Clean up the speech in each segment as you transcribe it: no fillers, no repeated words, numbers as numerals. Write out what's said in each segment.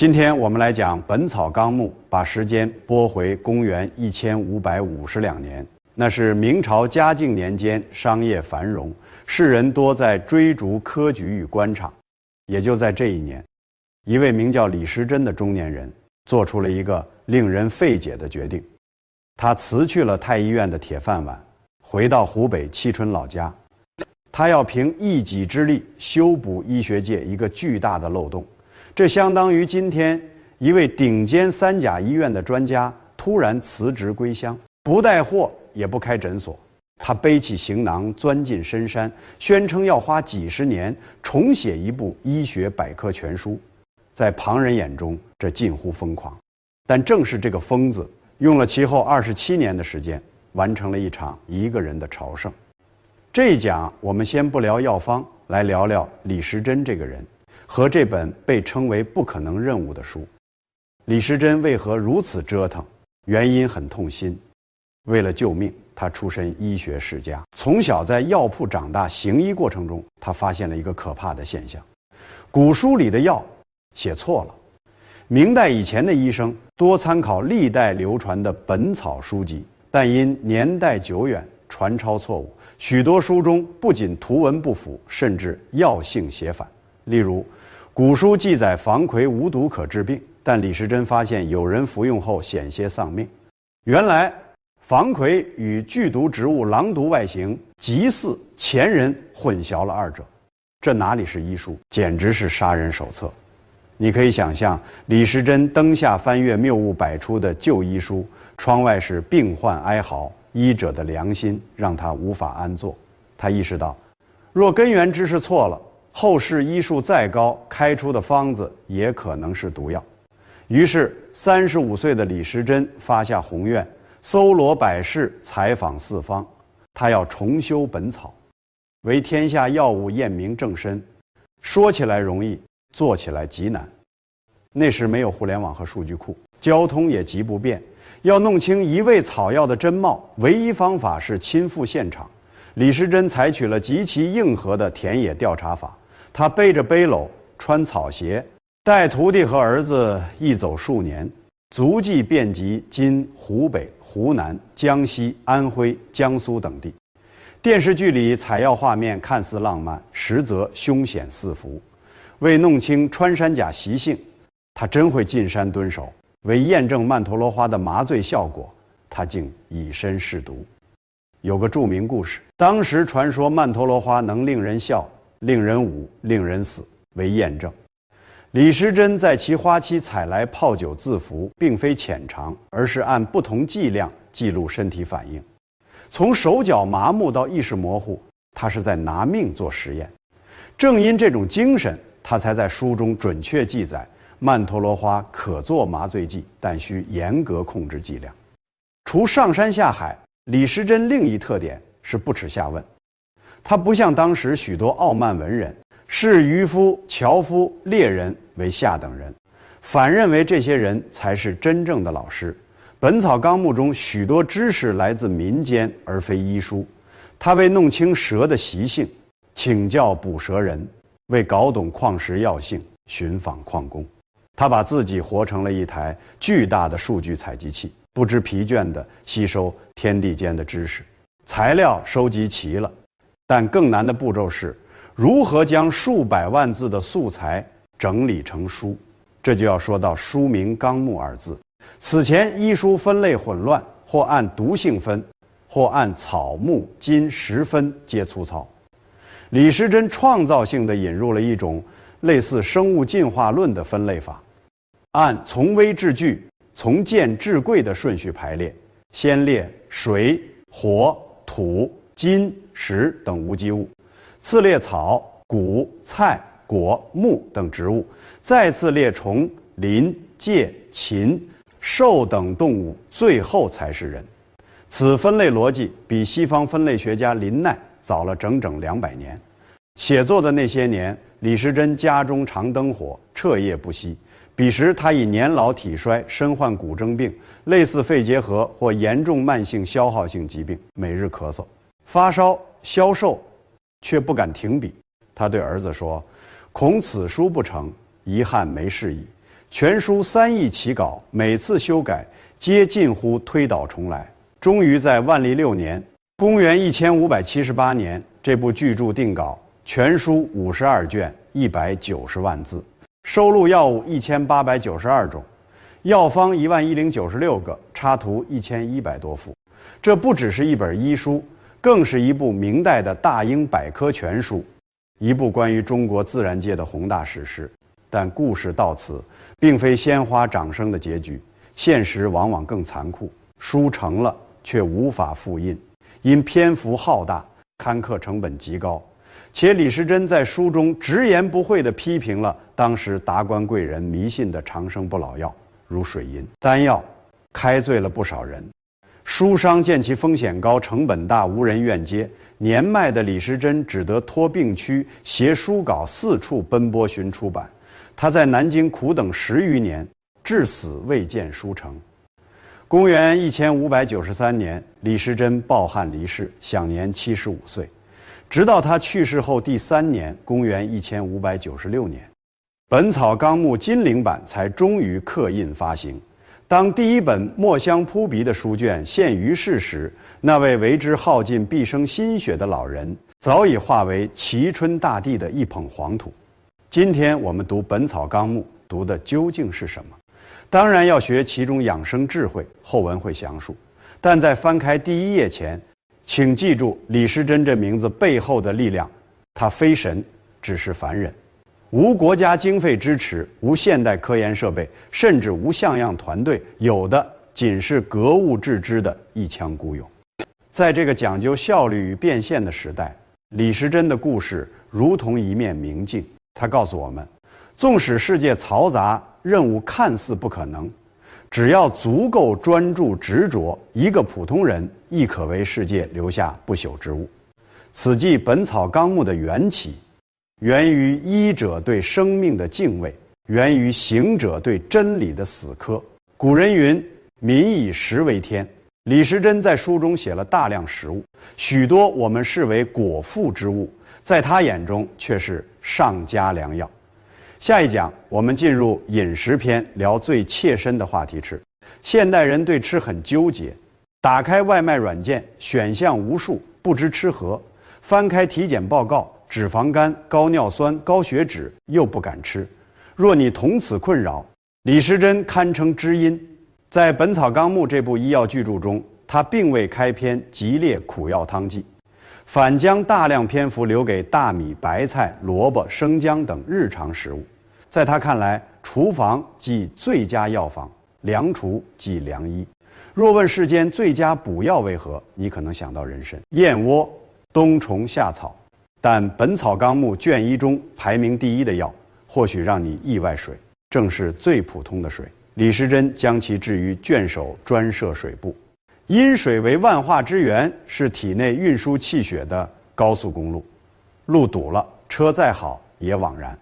今天我们来讲《本草纲目》，把时间拨回公元1552年，那是明朝嘉靖年间，商业繁荣，世人多在追逐科举与官场。也就在这一年，一位名叫李时珍的中年人做出了一个令人费解的决定，他辞去了太医院的铁饭碗，回到湖北蕲春老家。他要凭一己之力修补医学界一个巨大的漏洞，这相当于今天一位顶尖三甲医院的专家突然辞职归乡，不带货也不开诊所，他背起行囊钻进深山，宣称要花几十年重写一部医学百科全书。在旁人眼中，这近乎疯狂，但正是这个疯子用了其后27年的时间，完成了一场一个人的朝圣。这一讲我们先不聊药方，来聊聊李时珍这个人和这本被称为不可能任务的书。李时珍为何如此折腾？原因很痛心。为了救命，他出身医学世家，从小在药铺长大，行医过程中他发现了一个可怕的现象：古书里的药写错了。明代以前的医生多参考历代流传的本草书籍，但因年代久远，传抄错误，许多书中不仅图文不符，甚至药性写反。例如古书记载防葵无毒可治病，但李时珍发现有人服用后险些丧命。原来防葵与剧毒植物狼毒外形极似，前人混淆了二者。这哪里是医书，简直是杀人手册。你可以想象，李时珍登下翻阅谬误百出的旧医书，窗外是病患哀嚎，医者的良心让他无法安坐。他意识到，若根源知识错了，后世医术再高，开出的方子也可能是毒药。于是35岁的李时珍发下宏愿，搜罗百世，采访四方，他要重修本草，为天下药物验明正身。说起来容易，做起来极难。那时没有互联网和数据库，交通也极不便，要弄清一味草药的真貌，唯一方法是亲赴现场。李时珍采取了极其硬核的田野调查法，他背着背篓，穿草鞋，带徒弟和儿子一走数年，足迹遍及今湖北、湖南、江西、安徽、江苏等地。电视剧里采药画面看似浪漫，实则凶险四伏。为弄清穿山甲习性，他真会进山蹲守；为验证曼陀罗花的麻醉效果，他竟以身试毒。有个著名故事，当时传说曼陀罗花能令人笑、令人舞、令人死，为验证。李时珍在其花期采来泡酒自服，并非浅尝，而是按不同剂量记录身体反应。从手脚麻木到意识模糊，他是在拿命做实验。正因这种精神，他才在书中准确记载曼陀罗花可做麻醉剂，但需严格控制剂量。除上山下海，李时珍另一特点是不耻下问。他不像当时许多傲慢文人，视渔夫、樵夫、猎人为下等人，反认为这些人才是真正的老师。本草纲目中许多知识来自民间，而非医书。他为弄清蛇的习性，请教捕蛇人；为搞懂矿石药性，寻访矿工。他把自己活成了一台巨大的数据采集器，不知疲倦地吸收天地间的知识。材料收集齐了，但更难的步骤是如何将数百万字的素材整理成书。这就要说到书名纲目二字。此前医书分类混乱，或按毒性分，或按草木金石分，皆粗糙。李时珍创造性地引入了一种类似生物进化论的分类法，按从微至巨、从贱至贵的顺序排列，先列水、火、土、金、石等无机物，次列草、谷、菜、果、木等植物，再次列虫、鳞、介、禽、兽等动物，最后才是人。此分类逻辑比西方分类学家林奈早了整整200年。写作的那些年，李时珍家中常灯火，彻夜不息。彼时他已年老体衰，身患骨征病，类似肺结核或严重慢性消耗性疾病，每日咳嗽、发烧、消瘦，却不敢停笔。他对儿子说：“恐此书不成，遗憾没事矣。全书3易起稿，每次修改皆近乎推倒重来。终于在万历6年，公元1578年，这部巨著定稿，全书52卷，190万字，收录药物1892种，药方11096个，插图1100多幅。这不只是一本医书，更是一部明代的大英百科全书，一部关于中国自然界的宏大史诗。但故事到此，并非鲜花掌声的结局，现实往往更残酷。书成了，却无法复印，因篇幅浩大，刊刻成本极高。且李时珍在书中直言不讳地批评了当时达官贵人迷信的长生不老药，如水银、丹药，开罪了不少人。书商见其风险高、成本大，无人愿接。年迈的李时珍只得托病躯，携书稿四处奔波寻出版。他在南京苦等10余年，至死未见书成。公元1593年，李时珍暴悍离世，享年75岁。直到他去世后第3年，公元1596年，《本草纲目》金陵版才终于刻印发行。当第一本墨香扑鼻的书卷现于世时，那位为之耗尽毕生心血的老人，早已化为齐春大地的一捧黄土。今天我们读《本草纲目》，读的究竟是什么？当然要学其中养生智慧，后文会详述。但在翻开第1页前，请记住李时珍这名字背后的力量，他非神，只是凡人，无国家经费支持，无现代科研设备，甚至无像样团队，有的仅是格物致知的一腔孤勇。在这个讲究效率与变现的时代，李时珍的故事如同一面明镜。他告诉我们，纵使世界嘈杂，任务看似不可能，只要足够专注执着，一个普通人亦可为世界留下不朽之物。此即《本草纲目》的缘起，源于医者对生命的敬畏，源于行者对真理的死磕。古人云：“民以食为天。”李时珍在书中写了大量食物，许多我们视为果腹之物，在他眼中却是上佳良药。下一讲我们进入饮食篇，聊最切身的话题：吃。现代人对吃很纠结，打开外卖软件，选项无数，不知吃何；翻开体检报告，脂肪肝、高尿酸、高血脂，又不敢吃。若你同此困扰，李时珍堪称知音。在《本草纲目》这部医药巨著中，他并未开篇激烈苦药汤剂，反将大量篇幅留给大米、白菜、萝卜、生姜等日常食物。在他看来，厨房即最佳药房，良厨即良医。若问世间最佳补药为何，你可能想到人参、燕窝、冬虫夏草，但《本草纲目》卷1中排名第1的药，或许让你意外，水正是最普通的水。李时珍将其置于卷首专设水部。因水为万化之源，是体内运输气血的高速公路，路堵了，车再好也枉然。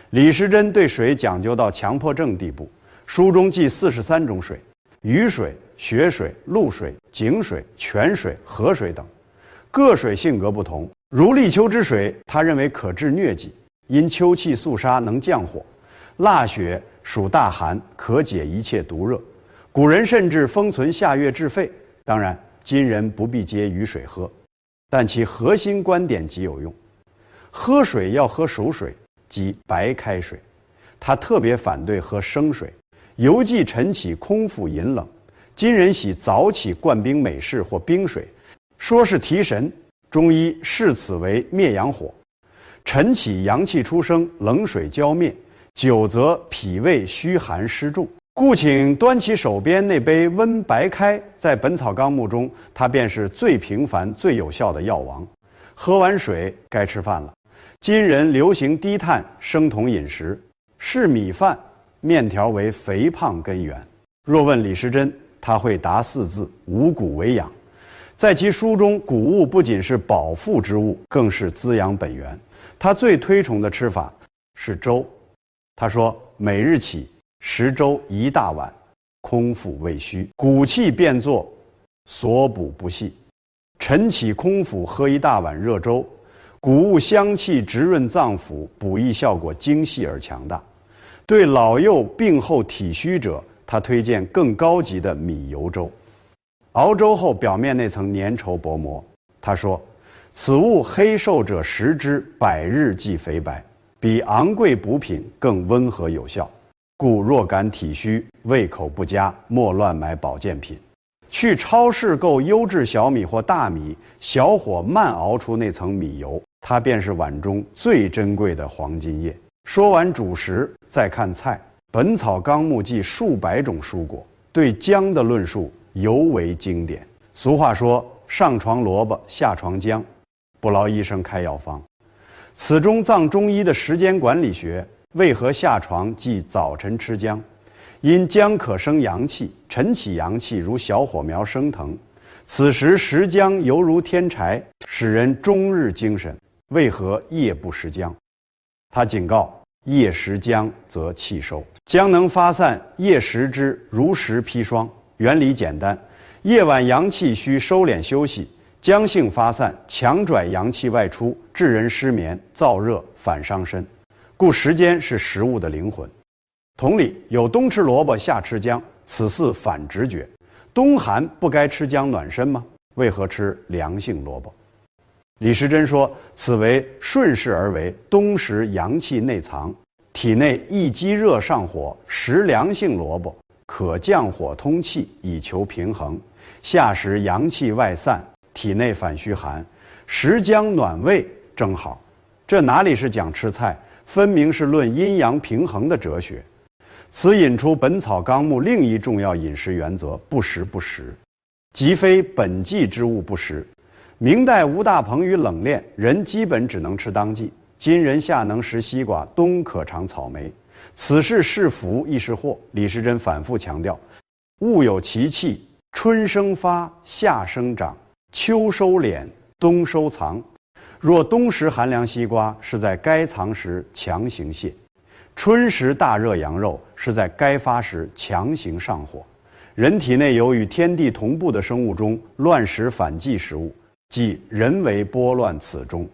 李时珍对水讲究到强迫症地步，书中记43种水：雨水、雪水、露水、井水、泉水、河水等，各水性格不同。如立秋之水，他认为可治疟疾，因秋气肃杀，能降火；腊雪属大寒，可解一切毒热。古人甚至封存夏月治肺。当然，今人不必接雨水喝，但其核心观点极有用。喝水要喝熟水，即白开水。他特别反对喝生水。犹记晨起空腹饮冷，今人喜早起灌冰美式或冰水，说是提神，中医视此为灭阳火。晨起阳气出生，冷水浇灭，久则脾胃虚寒湿重。故请端起手边那杯温白开，在《本草纲目》中，它便是最平凡、最有效的药王。喝完水该吃饭了。今人流行低碳生酮饮食，视米饭、面条为肥胖根源。若问李时珍，他会答4字：五谷为养。在其书中，谷物不仅是饱腹之物，更是滋养本源。他最推崇的吃法是粥。他说：每日起食粥1大碗，空腹未虚，骨气变作，所补不细。晨起空腹喝1大碗热粥，谷物香气直润脏腑，补益效果精细而强大。对老幼病后体虚者，他推荐更高级的米油粥。熬粥后表面那层粘稠薄膜，他说：“此物黑瘦者食之，百日即肥白，比昂贵补品更温和有效。故若感体虚、胃口不佳，莫乱买保健品。去超市购优质小米或大米，小火慢熬出那层米油，它便是碗中最珍贵的黄金叶。”说完主食，再看菜，《本草纲目》记数百种蔬果，对姜的论述尤为经典。俗话说：“上床萝卜，下床姜。”不劳医生开药方。此中藏中医的时间管理学，为何下床即早晨吃姜？因姜可生阳气，晨起阳气如小火苗升腾，此时食姜犹如添柴，使人终日精神。为何夜不食姜？他警告：夜食姜则气收，姜能发散，夜食之如食砒霜。原理简单，夜晚阳气需收敛休息，姜性发散，强拽阳气外出，致人失眠、燥热，反伤身。故时间是食物的灵魂。同理，有冬吃萝卜夏吃姜，此似反直觉。冬寒不该吃姜暖身吗？为何吃凉性萝卜？李时珍说：“此为顺势而为，冬时阳气内藏，体内易积热上火，食凉性萝卜可降火通气，以求平衡；夏时阳气外散，体内反虚寒，食姜暖胃正好。”这哪里是讲吃菜，分明是论阴阳平衡的哲学。此引出《本草纲目》另一重要饮食原则：不食不食，即非本纪之物不食。明代吴大鹏于冷链，人基本只能吃当季。今人夏能食西瓜，冬可尝草莓。此事是福亦是祸。李时珍反复强调：物有其气，春生发，夏生长，秋收敛，冬收藏。若冬食寒凉西瓜，是在该藏时强行泄；春食大热羊肉，是在该发时强行上火。人体内有与天地同步的生物钟，乱食反季食物，即人为拨乱此钟。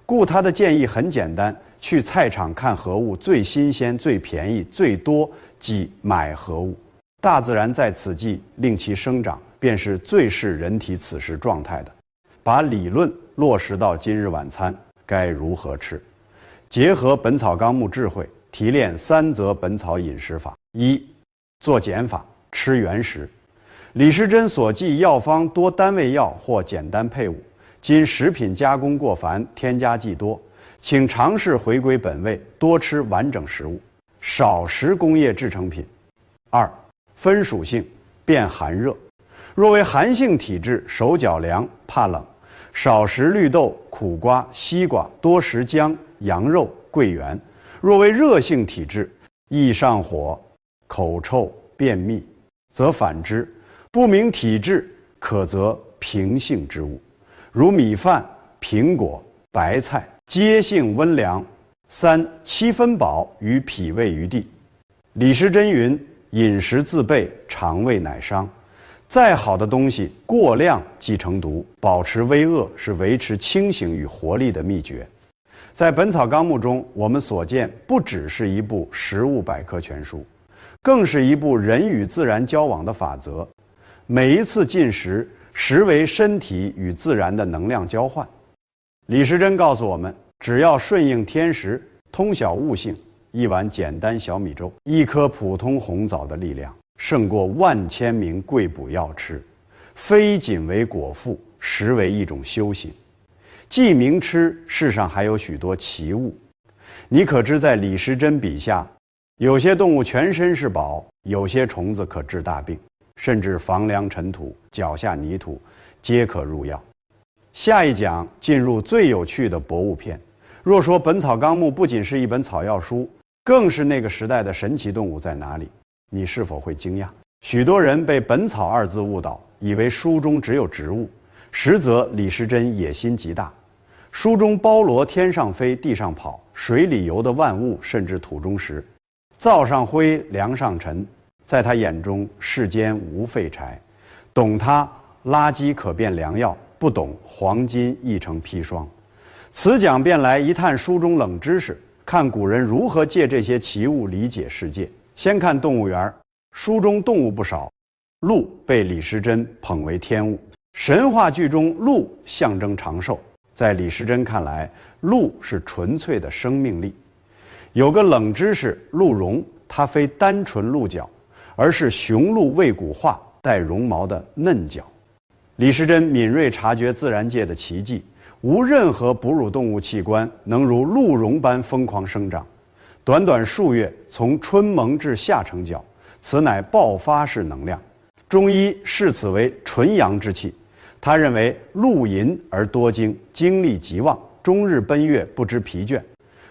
故他的建议很简单：去菜场看何物最新鲜、最便宜、最多，即买何物。大自然在此季令其生长，便是最适人体此时状态的。把理论落实到今日晚餐该如何吃？结合《本草纲目》智慧，提炼3则本草饮食法：一、做减法，吃原食。李时珍所记药方多单味药或简单配伍，今食品加工过繁，添加剂多，请尝试回归本味，多吃完整食物，少食工业制成品。二、分属性，辨寒热。若为寒性体质，手脚凉，怕冷，少食绿豆、苦瓜、西瓜，多食姜、羊肉、桂圆；若为热性体质，易上火、口臭、便秘，则反之。不明体质，可择平性之物，如米饭、苹果、白菜，皆性温凉。三、七分饱，与脾胃于地。李时珍云：饮食自备，肠胃乃伤。再好的东西，过量即成毒。保持微饿是维持清醒与活力的秘诀。在《本草纲目》中，我们所见不只是一部食物百科全书，更是一部人与自然交往的法则。每一次进食，实为身体与自然的能量交换。李时珍告诉我们，只要顺应天时，通晓物性，一碗简单小米粥，一颗普通红枣的力量，胜过万千名贵补药吃。非仅为果腹，实为一种修行。既明吃，世上还有许多奇物。你可知在李时珍笔下，有些动物全身是宝，有些虫子可治大病，甚至房梁尘土、脚下泥土皆可入药。下一讲进入最有趣的博物片。若说《本草纲目》不仅是一本草药书，更是那个时代的神奇动物在哪里？你是否会惊讶？许多人被本草二字误导，以为书中只有植物，实则李时珍野心极大。书中包罗天上飞、地上跑、水里游的万物，甚至土中石，灶上灰、梁上尘，在他眼中世间无废柴。懂他，垃圾可变良药；不懂，黄金亦成砒霜。此讲便来一探书中冷知识，看古人如何借这些奇物理解世界。先看动物园，书中动物不少，鹿被李时珍捧为天物。神话剧中鹿象征长寿，在李时珍看来，鹿是纯粹的生命力。有个冷知识，鹿茸它非单纯鹿角，而是雄鹿胃骨化带绒毛的嫩角。李时珍敏锐察觉自然界的奇迹，无任何哺乳动物器官能如鹿茸般疯狂生长，短短数月从春萌至夏成角，此乃爆发式能量。中医视此为纯阳之气。他认为鹿淫而多精，精力极旺，终日奔月，不知疲倦。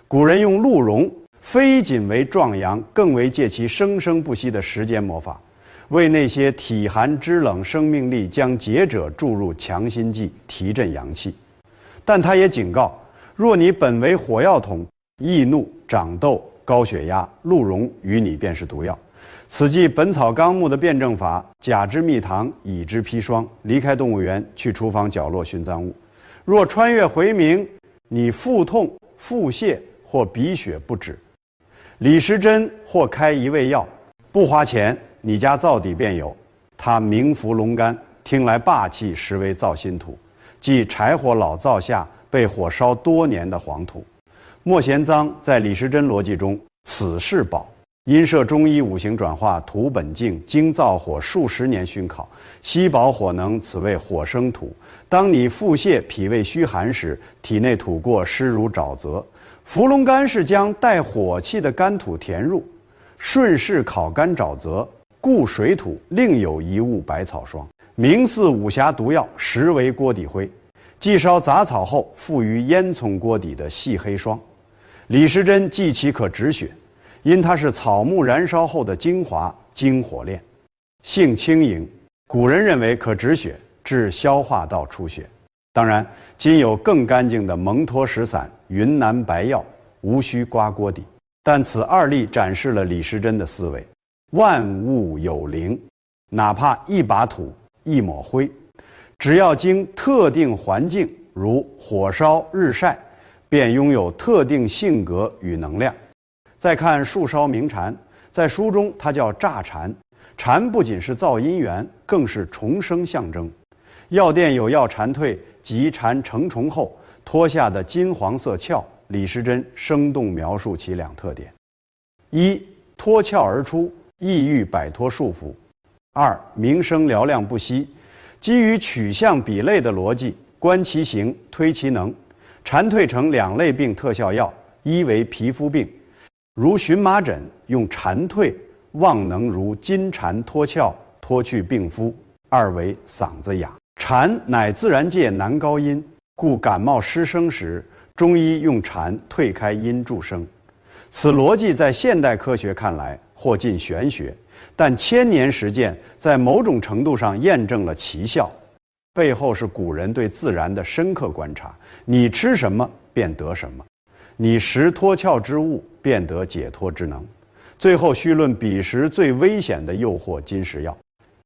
古人用鹿茸，非仅为壮阳，更为借其生生不息的时间魔法，为那些体寒肢冷生命力将竭者注入强心剂，提振阳气。但他也警告，若你本为火药桶，易怒、长痘、高血压，鹿茸与你便是毒药。此即《本草纲目》的辩证法，甲之蜜糖，乙之砒霜。离开动物园，去厨房角落寻赃物。若穿越回明，你腹痛、腹泻或鼻血不止，李时珍或开一味药，不花钱，你家灶底便有。他名服龙肝，听来霸气，实为造心土，即柴火老灶下被火烧多年的黄土。莫贤臧在李时珍逻辑中，此是宝。因涉中医五行转化，土本静，经灶火数十年熏烤，吸饱火能，此谓火生土。当你腹泻、脾胃虚寒时，体内土过湿如沼泽。伏龙干是将带火气的干土填入，顺势烤干沼泽，故水土另有一物百草霜，名似武侠毒药，实为锅底灰。继烧杂草后，附于烟囱锅底的细黑霜。李时珍记其可止血，因它是草木燃烧后的精华，精火炼，性轻盈，古人认为可止血，治消化道出血。当然，今有更干净的蒙脱石散、云南白药，无需刮锅底。但此二例展示了李时珍的思维：万物有灵，哪怕一把土、一抹灰，只要经特定环境，如火烧、日晒，便拥有特定性格与能量。再看树梢鸣蝉，在书中它叫乍蝉，蝉不仅是噪音源，更是重生象征。药店有药蝉蜕及蝉成虫后脱下的金黄色鞘，李时珍生动描述其两特点：一、脱壳而出，意欲摆脱束缚；二、鸣声嘹亮不息。基于取象比类的逻辑，观其形，推其能。蝉蜕成两类病特效药，一为皮肤病，如荨麻疹，用蝉蜕望能如金蝉脱壳，脱去病肤；二为嗓子哑。蝉乃自然界男高音，故感冒失声时，中医用蝉退开音助声。此逻辑在现代科学看来或近玄学，但千年实践在某种程度上验证了其效。背后是古人对自然的深刻观察：你吃什么便得什么，你食脱壳之物便得解脱之能。最后须论彼时最危险的诱惑——金石药。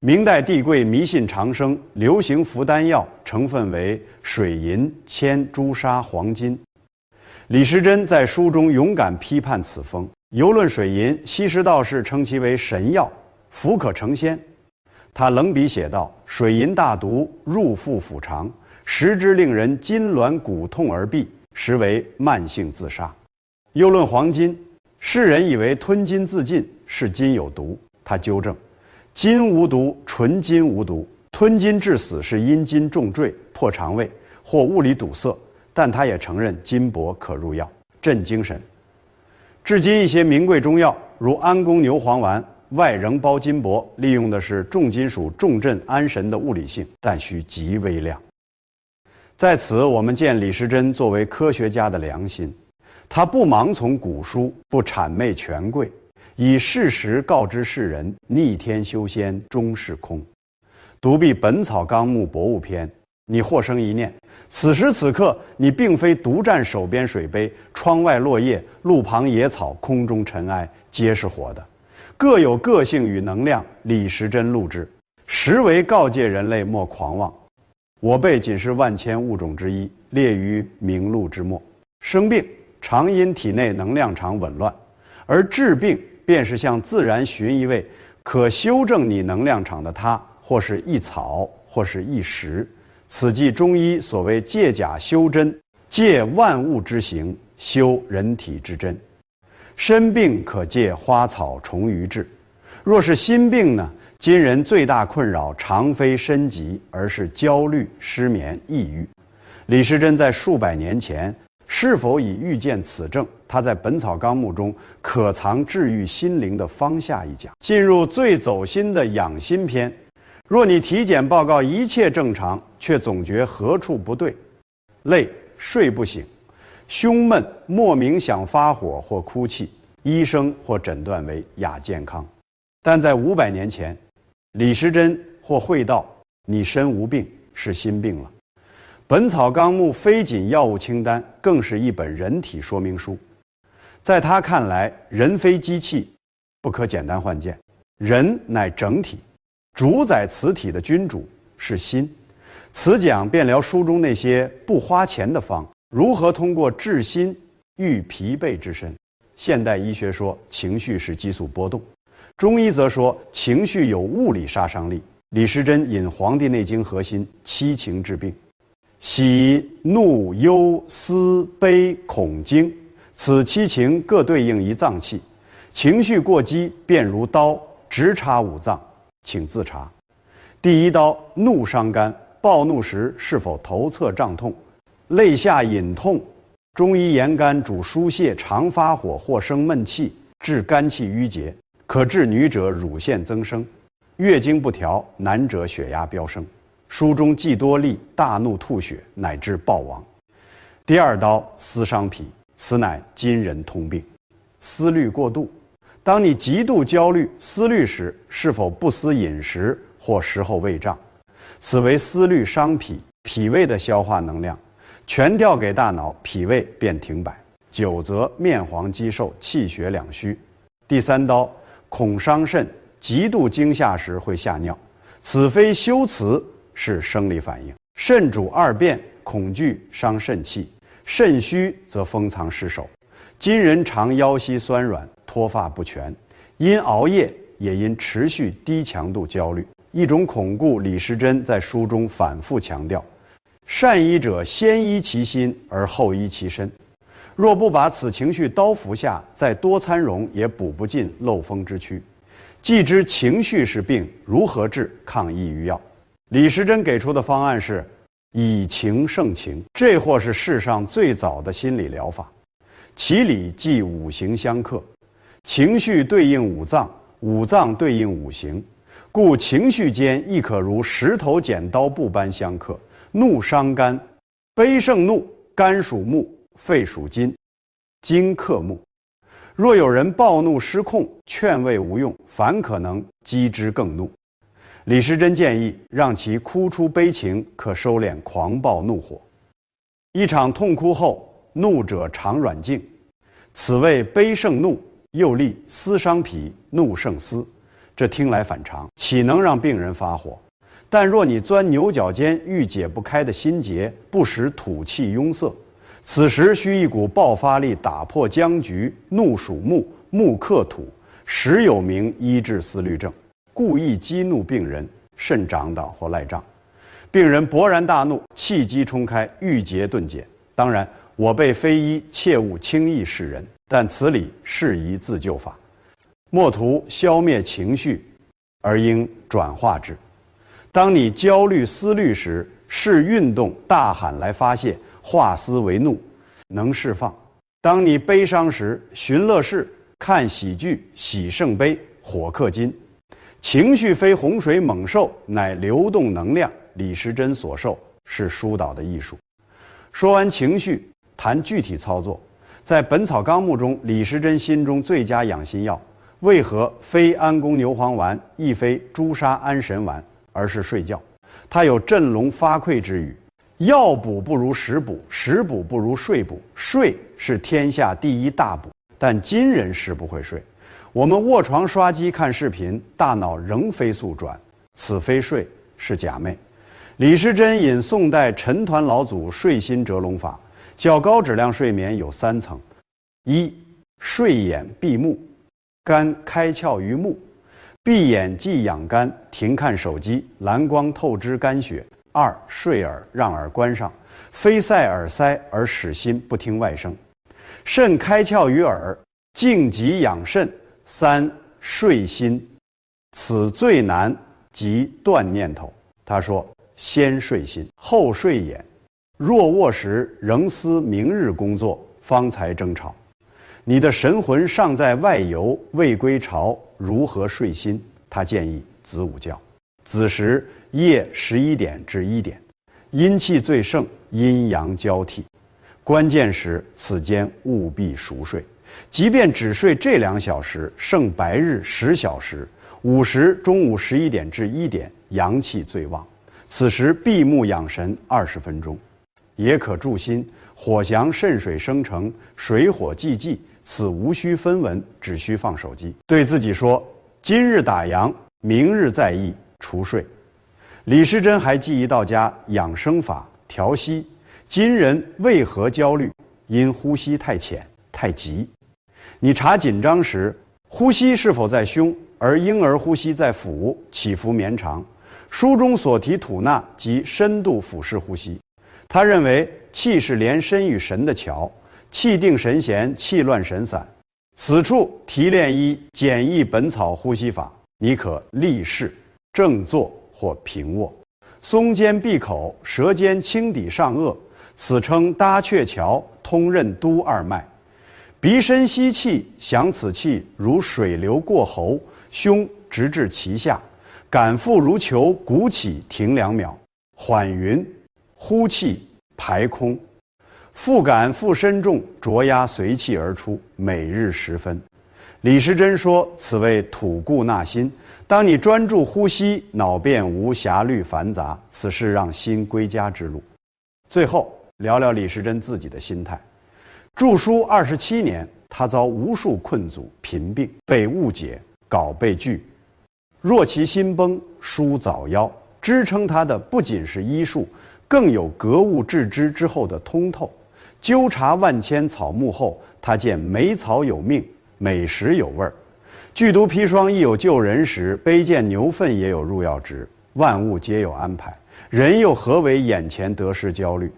明代帝贵迷信长生，流行服丹药，成分为水银、铅、朱砂、黄金。李时珍在书中勇敢批判此风，尤论水银，西施道士称其为神药，服可成仙。他冷笔写道：水银大毒，入腹腐肠，食之令人筋挛骨痛而毙，实为慢性自杀。又论黄金，世人以为吞金自尽，是金有毒，他纠正：金无毒，纯金无毒。吞金致死是因金重坠破肠胃或物理堵塞，但他也承认金箔可入药，镇精神。至今一些名贵中药，如安宫牛黄丸，外仍包金箔，利用的是重金属重镇安神的物理性，但需极微量。在此，我们见李时珍作为科学家的良心，他不盲从古书，不谄媚权贵，以事实告知世人，逆天修仙终是空。读毕《本草纲目博物篇》，你或生一念：此时此刻，你并非独占手边水杯，窗外落叶，路旁野草，空中尘埃，皆是活的，各有个性与能量。李时珍录之，实为告诫人类莫狂妄。我辈仅是万千物种之一，列于名录之末。生病常因体内能量场紊乱，而治病便是向自然寻一位可修正你能量场的他，或是一草，或是一石。此即中医所谓借假修真，借万物之形，修人体之真。身病可借花草虫鱼治，若是心病呢？今人最大困扰常非身疾，而是焦虑、失眠、抑郁。李时珍在数百年前是否已预见此症？他在《本草纲目》中可藏治愈心灵的方下一讲。进入最走心的养心篇，若你体检报告一切正常，却总觉何处不对，累、睡不醒，胸闷、莫名想发火或哭泣，医生或诊断为亚健康。但在500年前，李时珍或会道你身无病，是心病了。《本草纲目》非仅药物清单，更是一本人体说明书。在他看来，人非机器，不可简单换件，人乃整体，主宰此体的君主是心。此讲便聊书中那些不花钱的方，如何通过治心愈疲惫之身。现代医学说情绪是激素波动，中医则说情绪有物理杀伤力。李时珍引《黄帝内经》核心七情治病，喜、怒、忧、思、悲、恐、惊，此七情各对应一脏器，情绪过激便如刀直插五脏，请自查。第一刀，怒伤肝，暴怒时是否头侧胀痛，肋下隐痛？中医言肝主疏泄，常发火或生闷气，致肝气郁结，可致女者乳腺增生，月经不调，男者血压飙升。书中既多例大怒吐血，乃至暴亡。第二刀，思伤脾，此乃今人通病，思虑过度。当你极度焦虑、思虑时，是否不思饮食或食后胃胀？此为思虑伤脾，脾胃的消化能量全调给大脑，脾胃便停摆，久则面黄肌瘦，气血两虚。第三刀，恐伤肾，极度惊吓时会吓尿，此非修辞，是生理反应。肾主二便，恐惧伤肾气，肾虚则封藏失守。今人常腰膝酸软，脱发不全，因熬夜，也因持续低强度焦虑。一种恐怖，李时珍在书中反复强调，善医者先医其心而后医其身，若不把此情绪刀服下，再多参茸也补不尽漏风之躯。既知情绪是病，如何治？抗抑郁药。李时珍给出的方案是以情胜情，这或是世上最早的心理疗法。其理即五行相克，情绪对应五脏，五脏对应五行，故情绪间亦可如石头剪刀布般相克。怒伤肝，悲胜怒，肝属木，肺属金，金克木。若有人暴怒失控，劝慰无用，反可能激之更怒。李时珍建议让其哭出悲情，可收敛狂暴怒火。一场痛哭后，怒者常软静，此谓悲胜怒，又例思伤脾，怒胜思。这听来反常，岂能让病人发火？但若你钻牛角尖，遇解不开的心结，不使土气壅塞，此时需一股爆发力打破僵局。怒属木，木克土，时有名医治思虑症，故意激怒病人，肾长倒或赖胀，病人勃然大怒，气机冲开，郁结顿解。当然，我辈非医，切勿轻易示人，但此理适宜自救法。莫图消灭情绪，而应转化之。当你焦虑思虑时，视运动大喊来发泄，化思为怒，能释放。当你悲伤时，寻乐事，看喜剧，喜胜悲，火克金。情绪非洪水猛兽，乃流动能量。李时珍所授是疏导的艺术。说完情绪，谈具体操作。在《本草纲目》中，李时珍心中最佳养心药，为何非安宫牛黄丸，亦非朱砂安神丸，而是睡觉？他有振聋发聩之语：药补不如食补，食补不如睡补。睡是天下第一大补，但今人食不会睡。我们卧床刷机看视频，大脑仍飞速转，此非睡，是假寐。李时珍引宋代陈抟老祖睡心折龙法，较高质量睡眠有3层，一、睡眼闭目，肝开窍于目，闭眼即养肝，停看手机，蓝光透支肝血。二、睡耳，让耳关上，非塞耳塞而使心不听外声。肾开窍于耳，静极养肾。三、睡心，此最难，即断念头。他说，先睡心，后睡眼。若卧时仍思明日工作，方才争吵。你的神魂尚在外游，未归巢，如何睡心？他建议子午觉，子时夜11点至1点，阴气最盛，阴阳交替，关键时此间务必熟睡。即便只睡这2小时，胜白日10小时。午时中午11点至1点，阳气最旺，此时闭目养神20分钟，也可助心。火祥肾水生成，水火既济，此无需分文，只需放手机。对自己说，今日打烊，明日再议，除睡。李时珍还记一道家养生法调息。今人为何焦虑？因呼吸太浅太急。你查紧张时，呼吸是否在胸，而婴儿呼吸在腹，起伏绵长。书中所提吐纳即深度腹式呼吸。他认为气是连身与神的桥，气定神闲，气乱神散。此处提炼一简易本草呼吸法，你可立式、正坐或平卧，松肩闭口，舌尖轻抵上颚，此称搭鹊桥，通任督二脉。鼻深吸气，想此气如水流过喉，胸直至脐下，感腹如球，鼓起停2秒，缓匀，呼气排空，腹感腹深重，浊压随气而出，每日10分。李时珍说，此谓吐故纳新。当你专注呼吸，脑便无暇虑繁杂，此是让心归家之路。最后聊聊李时珍自己的心态。著书27年，他遭无数困阻、贫病，被误解，稿被拒。若其心崩，书早夭。支撑他的不仅是医术，更有格物致知之后的通透。纠察万千草木后，他见每草有命，每时有味儿。剧毒砒霜亦有救人时，卑贱牛粪也有入药值。万物皆有安排，人又何为眼前得失焦虑？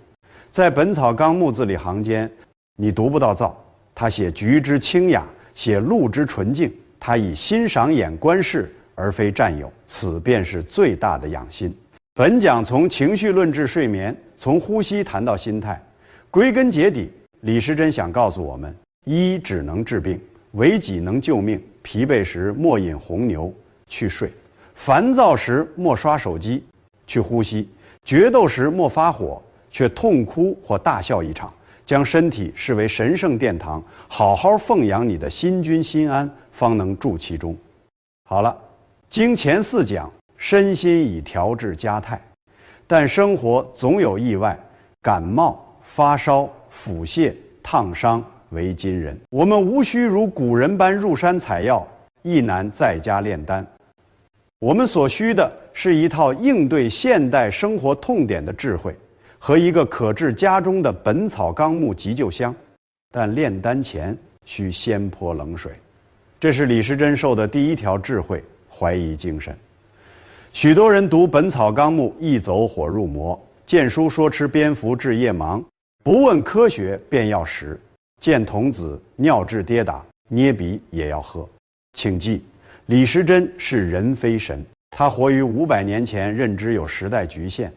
在《本草纲目》字里行间，你读不到造，他写菊之清雅，写鹿之纯净，他以欣赏眼观世，而非占有，此便是最大的养心。本讲从情绪论至睡眠，从呼吸谈到心态，归根结底，李时珍想告诉我们：医只能治病，为己能救命。疲惫时莫饮红牛，去睡；烦躁时莫刷手机，去呼吸；决斗时莫发火，却痛哭或大笑一场。将身体视为神圣殿堂，好好奉养你的心君心安，方能住其中。好了，经前4讲，身心已调治佳态，但生活总有意外，感冒、发烧、腹泻、烫伤为今人。我们无需如古人般入山采药，亦难在家炼丹。我们所需的是一套应对现代生活痛点的智慧，和一个可治家中的《本草纲目》急救箱，但炼丹前需先泼冷水。这是李时珍受的第1条智慧，怀疑精神。许多人读《本草纲目》一走火入魔，见书说吃蝙蝠治夜盲，不问科学便要食；见童子尿质跌打，捏鼻也要喝。请记，李时珍是人非神，他活于500年前，认知有时代局限。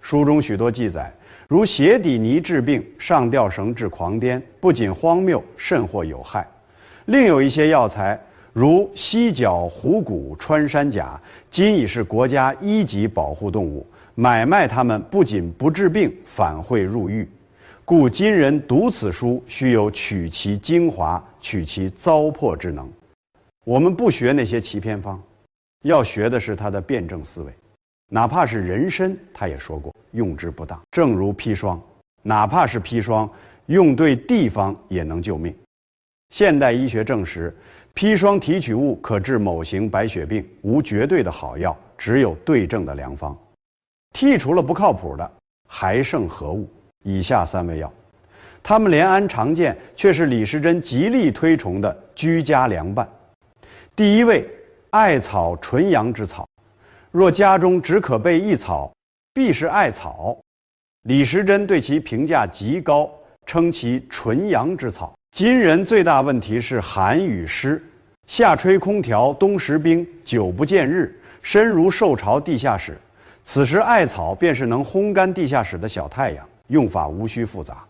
书中许多记载，如鞋底泥治病，上吊绳治狂癫，不仅荒谬，甚或有害。另有一些药材，如犀角、虎骨、穿山甲，今已是国家1级保护动物，买卖它们不仅不治病，反会入狱。故今人读此书，须有取其精华，取其糟粕之能。我们不学那些奇偏方，要学的是他的辩证思维。哪怕是人参，他也说过用之不当。正如砒霜，哪怕是砒霜，用对地方也能救命。现代医学证实，砒霜提取物可治某型白血病，无绝对的好药，只有对症的良方。剔除了不靠谱的，还剩何物？以下3味药。他们连安常见，却是李时珍极力推崇的居家良伴。第一位，艾草纯阳之草，若家中只可备一草，必是艾草。李时珍对其评价极高，称其纯阳之草。今人最大问题是寒与湿，夏吹空调，冬食冰，久不见日，身如受潮地下室。此时艾草便是能烘干地下室的小太阳，用法无需复杂，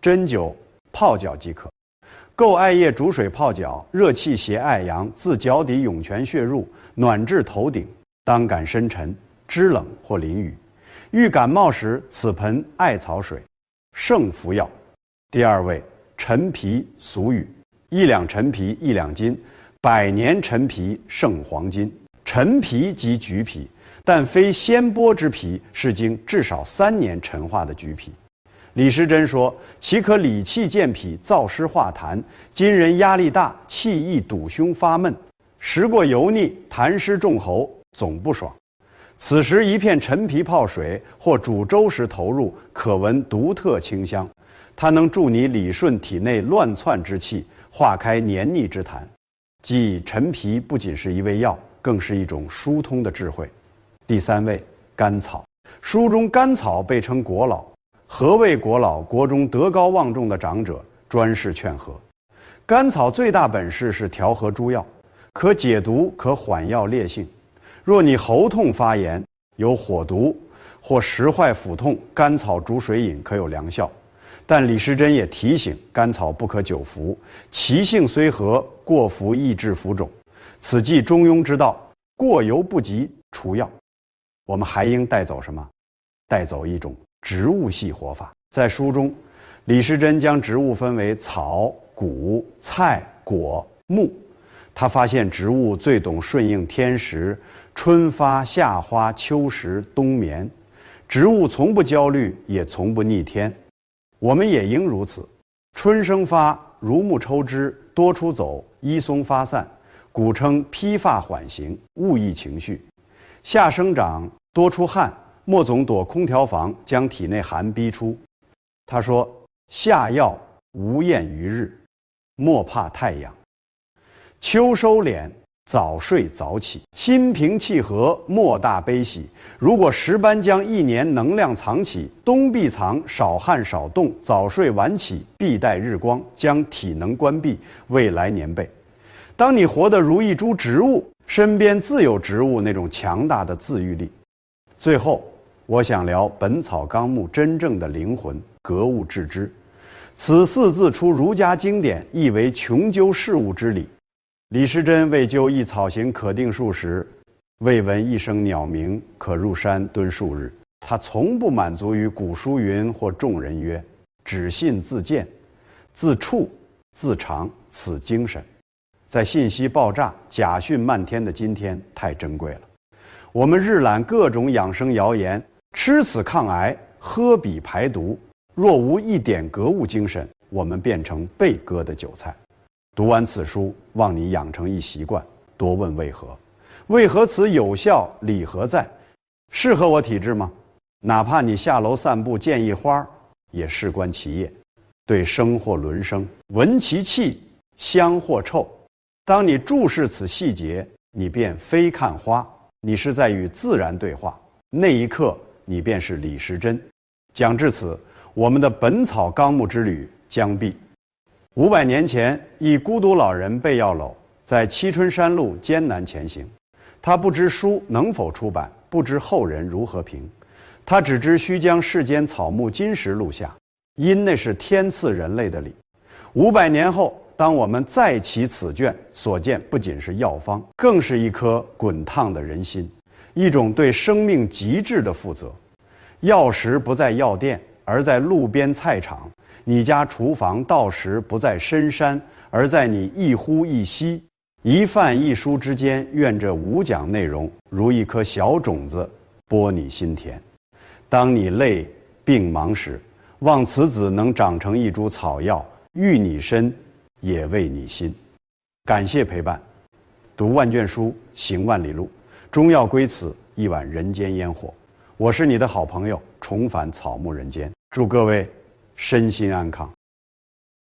针灸、泡脚即可。购艾叶煮水泡脚，热气携艾阳自脚底涌泉穴入，暖至头顶，当感深沉，肢冷或淋雨。遇感冒时，此盆艾草水，胜服药。第二位，陈皮俗语，一两陈皮一两斤，百年陈皮胜黄金。陈皮即橘皮，但非鲜剥之皮，是经至少3年陈化的橘皮。李时珍说：“其可理气健脾，燥湿化痰。今人压力大，气易堵胸发闷，食过油腻，痰湿重喉，总不爽。此时一片陈皮泡水，或煮粥时投入，可闻独特清香。它能助你理顺体内乱窜之气，化开黏腻之痰。即陈皮不仅是一味药，更是一种疏通的智慧。”第三位，甘草。书中甘草被称国老。何谓国老？国中德高望重的长者，专事劝和。甘草最大本事是调和诸药，可解毒，可缓药烈性。若你喉痛发炎，有火毒或食坏腹痛，甘草煮水饮可有良效。但李时珍也提醒，甘草不可久服，其性虽和，过服易致浮肿。此即中庸之道，过犹不及除药。我们还应带走什么？带走一种植物系活法。在书中，李时珍将植物分为草、谷、菜、果、木。他发现植物最懂顺应天时，春发、夏花、秋实、冬眠。植物从不焦虑，也从不逆天。我们也应如此。春生发，如木抽枝，多出走，依松发散，古称披发缓行，勿抑情绪。夏生长，多出汗，莫总躲空调房，将体内寒逼出。他说：“夏要无厌于日，莫怕太阳。秋收敛，早睡早起，心平气和，莫大悲喜。如果十般将一年能量藏起，冬必藏，少汗少动，早睡晚起，必待日光，将体能关闭，未来年备。”当你活得如一株植物，身边自有植物那种强大的自愈力。最后，我想聊《本草纲目》真正的灵魂，格物致知。此4字出儒家经典，意为穷究事物之理。李时珍为究一草行可定数时，未闻一声鸟鸣，可入山蹲数日。他从不满足于古书云或众人曰，只信自见，自处自尝，此精神。在信息爆炸、假讯漫天的今天，太珍贵了。我们日览各种养生谣言，吃此抗癌，喝彼排毒。若无一点格物精神，我们变成被割的韭菜。读完此书，望你养成一习惯，多问为何。为何此有效，理何在？适合我体质吗？哪怕你下楼散步见一花，也事关其叶。对生或轮生，闻其气，香或臭。当你注视此细节，你便非看花，你是在与自然对话。那一刻，你便是李时珍。讲至此，我们的《本草纲目》之旅将毕。500年前，一孤独老人背药篓，在七春山路艰难前行。他不知书能否出版，不知后人如何评，他只知须将世间草木金石录下，因那是天赐人类的礼。500年后，当我们再起此卷，所见不仅是药方，更是一颗滚烫的人心，一种对生命极致的负责。药食不在药店，而在路边菜场；你家厨房道食不在深山，而在你一呼一吸。一饭一书之间，愿这5讲内容如一颗小种子，播你心田。当你累病忙时，望此子能长成一株草药，育你身，也为你心。感谢陪伴，读万卷书，行万里路，终要归此一碗人间烟火。我是你的好朋友，重返草木人间，祝各位身心安康。